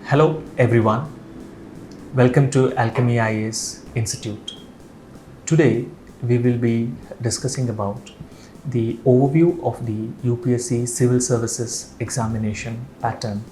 Hello everyone, welcome to Alchemy IAS Institute. Today we will be discussing about the overview of the UPSC Civil Services examination pattern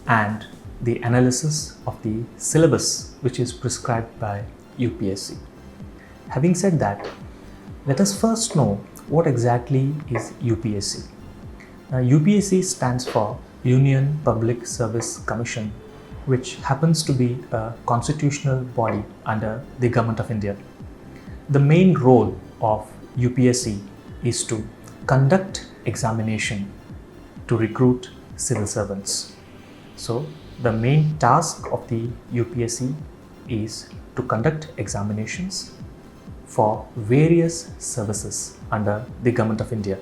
and the analysis of the syllabus which is prescribed by UPSC. Having said that, let us first know what exactly is UPSC. Now, UPSC stands for Union Public Service Commission, which happens to be a constitutional body under the Government of India. The main role of UPSC is to conduct examination to recruit civil servants. So, the main task of the UPSC is to conduct examinations for various services under the Government of India,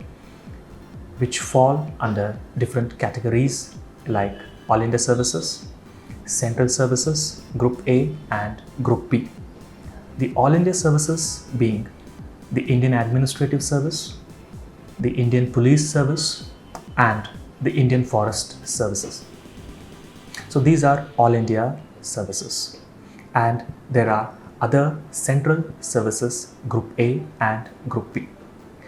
which fall under different categories like All India Services, Central Services, Group A and Group B. The All India Services being the Indian Administrative Service, the Indian Police Service and the Indian Forest Services. So these are All India Services, and there are other Central Services, Group A and Group B.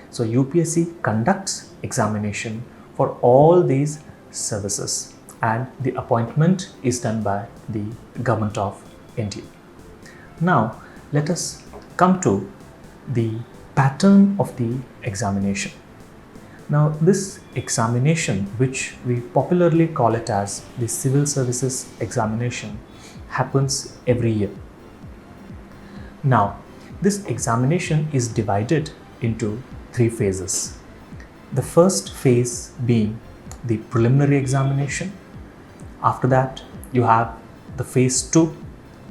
So UPSC conducts examination for all these services, and the appointment is done by the Government of India. Now, let us come to the pattern of the examination. Now, this examination, which we popularly call it as the Civil Services examination, happens every year. Now, this examination is divided into three phases. The first phase being the preliminary examination. After that, you have the phase 2,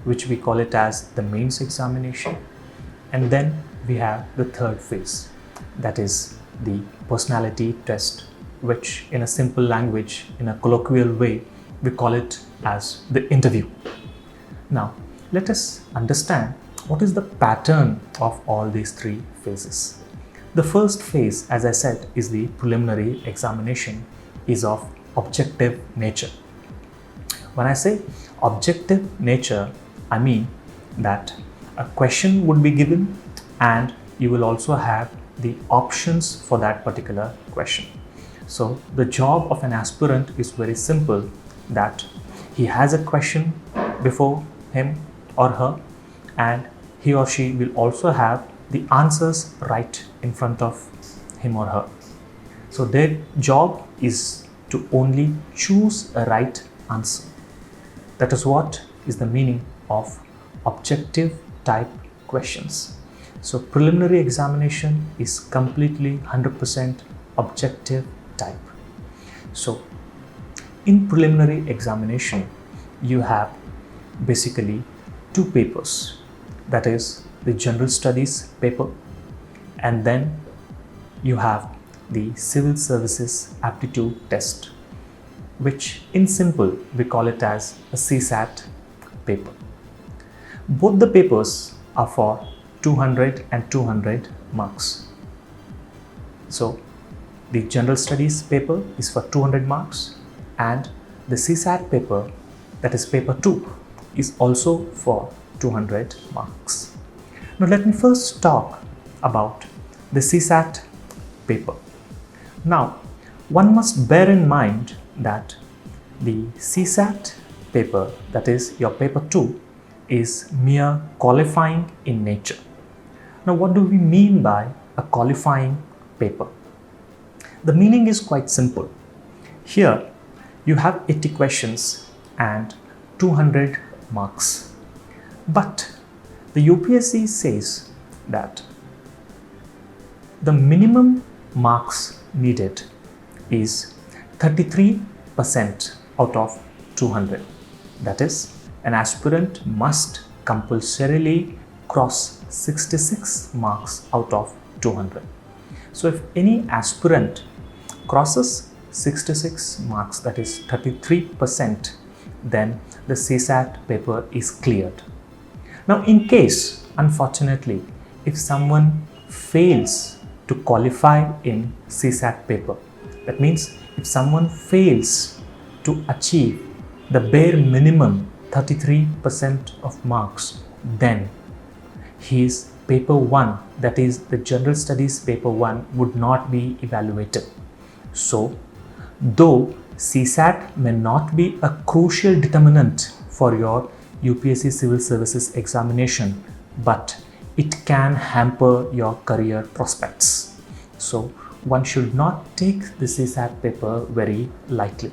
which we call it as the mains examination. And then we have the third phase, that is the personality test, which in a simple language, in a colloquial way, we call it as the interview. Now, let us understand what is the pattern of all these three phases. The first phase, as I said, is the preliminary examination, is of objective nature. When I say objective nature, I mean that a question would be given and you will also have the options for that particular question. So the job of an aspirant is very simple, that he has a question before him or her, and he or she will also have the answers right in front of him or her. So their job is to only choose a right answer. That is what is the meaning of objective type questions. So preliminary examination is completely 100% objective type. So in preliminary examination, you have basically two papers, that is the general studies paper, and then you have the civil services aptitude test, which in simple we call it as a CSAT paper. Both the papers are for 200 and 200 marks. So the general studies paper is for 200 marks, and the CSAT paper, that is paper 2, is also for 200 marks. Now let me first talk about the CSAT paper. Now, one must bear in mind that the CSAT paper, that is your paper 2, is mere qualifying in nature. Now, what do we mean by a qualifying paper? The meaning is quite simple. Here, you have 80 questions and 200 marks. But the UPSC says that the minimum marks needed is 33% out of 200. That is, an aspirant must compulsorily cross 66 marks out of 200. So if any aspirant crosses 66 marks, that is 33%, then the CSAT paper is cleared. Now, in case, unfortunately, if someone fails to qualify in CSAT paper, that means if someone fails to achieve the bare minimum 33% of marks, then his paper 1, that is the general studies paper 1, would not be evaluated. So, though CSAT may not be a crucial determinant for your UPSC Civil Services examination, but it can hamper your career prospects. So, one should not take the CSAT paper very lightly.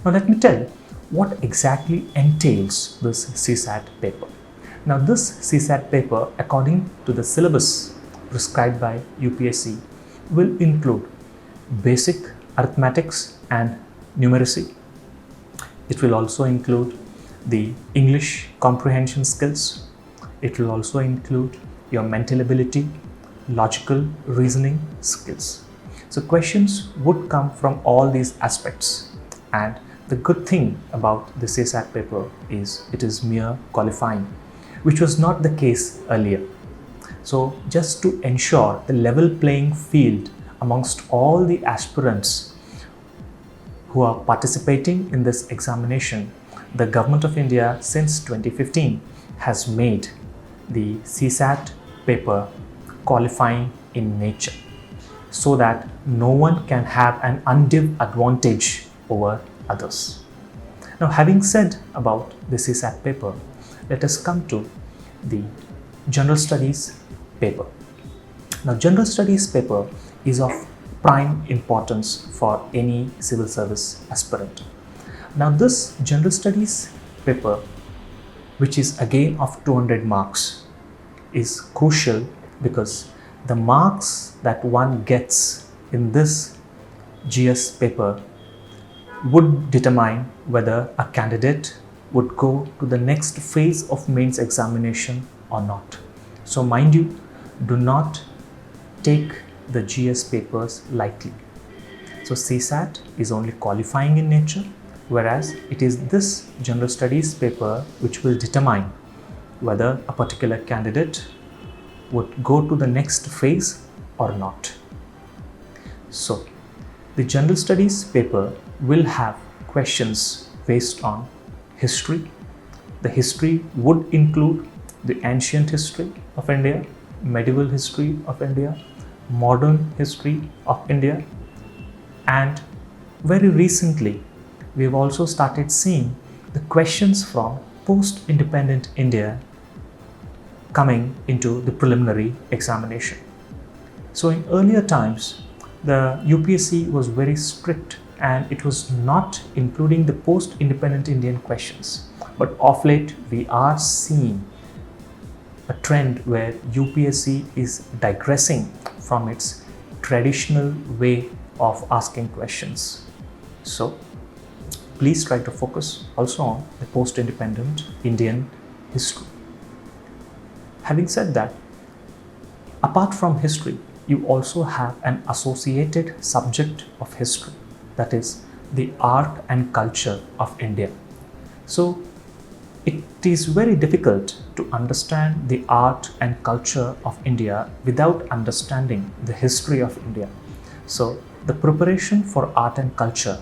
Now, let me tell what exactly entails this CSAT paper. Now, this CSAT paper, according to the syllabus prescribed by UPSC, will include basic arithmetics and numeracy. It will also include the English comprehension skills. It will also include your mental ability, logical reasoning skills. So questions would come from all these aspects, and the good thing about the CSAT paper is it is mere qualifying, which was not the case earlier. So just to ensure the level playing field amongst all the aspirants who are participating in this examination, the Government of India since 2015 has made the CSAT paper qualifying in nature, so that no one can have an undue advantage over others. Now, having said about the CSAT paper, let us come to the General Studies paper. Now, General Studies paper is of prime importance for any civil service aspirant. Now, this General Studies paper, which is again of 200 marks, is crucial because the marks that one gets in this GS paper would determine whether a candidate would go to the next phase of mains examination or not. So mind you, do not take the GS papers lightly. So CSAT is only qualifying in nature, whereas it is this General Studies paper which will determine whether a particular candidate would go to the next phase or not. So the General Studies paper will have questions based on history. The history would include the ancient history of India, medieval history of India, modern history of India, and very recently we have also started seeing the questions from post-independent India coming into the preliminary examination. So in earlier times, the UPSC was very strict and it was not including the post-independent Indian questions. But of late, we are seeing a trend where UPSC is digressing from its traditional way of asking questions. So please try to focus also on the post-independent Indian history. Having said that, apart from history, you also have an associated subject of history, that is the art and culture of India. So it is very difficult to understand the art and culture of India without understanding the history of India. So the preparation for art and culture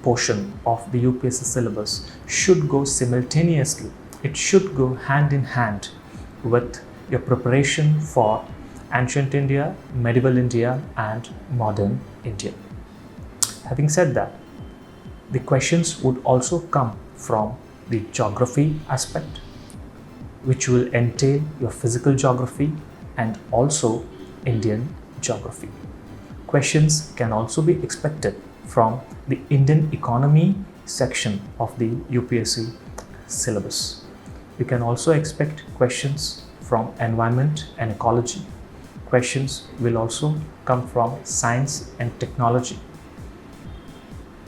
portion of the UPSC syllabus should go simultaneously. It should go hand in hand with your preparation for ancient India, medieval India, and modern India. Having said that, the questions would also come from the geography aspect, which will entail your physical geography and also Indian geography. Questions can also be expected from the Indian economy section of the UPSC syllabus. You can also expect questions from environment and ecology. Questions will also come from science and technology.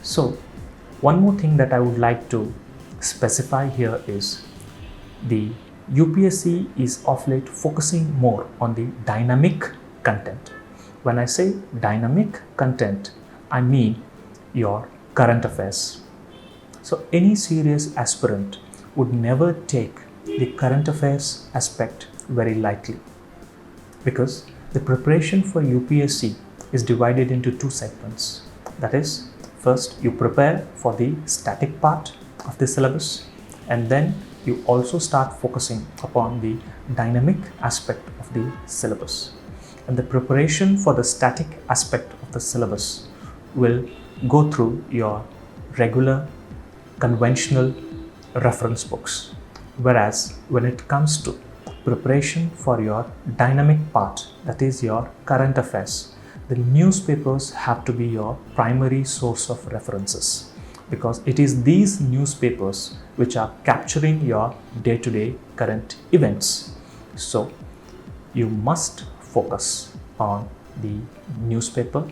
So, one more thing that I would like to specify here is the UPSC is of late focusing more on the dynamic content. When I say dynamic content, I mean your current affairs. So any serious aspirant would never take the current affairs aspect very lightly, because the preparation for UPSC is divided into two segments. That is, first you prepare for the static part of the syllabus, and then you also start focusing upon the dynamic aspect of the syllabus. And the preparation for the static aspect of the syllabus will go through your regular conventional reference books. Whereas when it comes to preparation for your dynamic part, that is your current affairs, the newspapers have to be your primary source of references, because it is these newspapers which are capturing your day-to-day current events. So you must focus on the newspaper